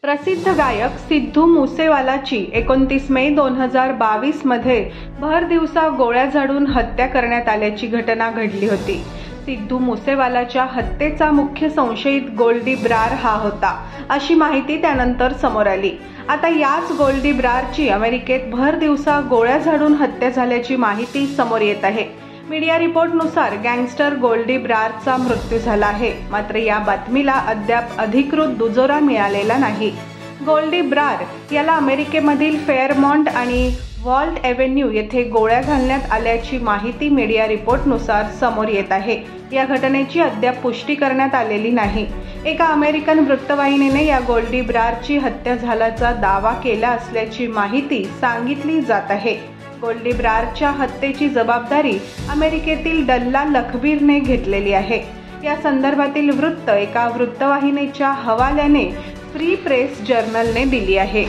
प्रसिद्ध गायक सिद्धू मुसेवालाची 29 मे 2022 मध्ये भर दिवसा गोळ्या झाडून हत्या करण्यात आल्याची घटना घडली होती। सिद्धू मुसेवालाच्या हत्येचा मुख्य संशयित गोल्डी ब्रार हा होता, अशी माहिती त्यानंतर समोर आली। आता याच गोल्डी ब्रारची अमेरिकेत भर दिवसा गोळ्या झाडून हत्या झाल्याची माहिती समोर येत आहे। मीडिया रिपोर्टनुसार गँगस्टर गोल्डी ब्रारचा मृत्यू झाला आहे, मात्र या बातमीला अद्याप अधिकृत दुजोरा मिळालेला नाही। गोल्डी ब्रार याला अमेरिकेमधील फेअरमॉन्ट आणि वॉल्ट एव्हेन्यू येथे गोळ्या घालण्यात आल्याची माहिती मीडिया रिपोर्टनुसार समोर येत आहे। या घटनेची अद्याप पुष्टी करण्यात आलेली नाही। एका अमेरिकन वृत्तवाहिनीने या गोल्डी ब्रारची हत्या झाल्याचा दावा केला असल्याची माहिती सांगितली जात आहे। गोल्डी ब्रारच्या हत्येची जबाबदारी अमेरिकेतील डल्ला लखबीरने घेतलेली आहे। या संदर्भातील वृत्त एका वृत्तवाहिनीच्या हवाल्याने फ्री प्रेस जर्नलने दिली आहे।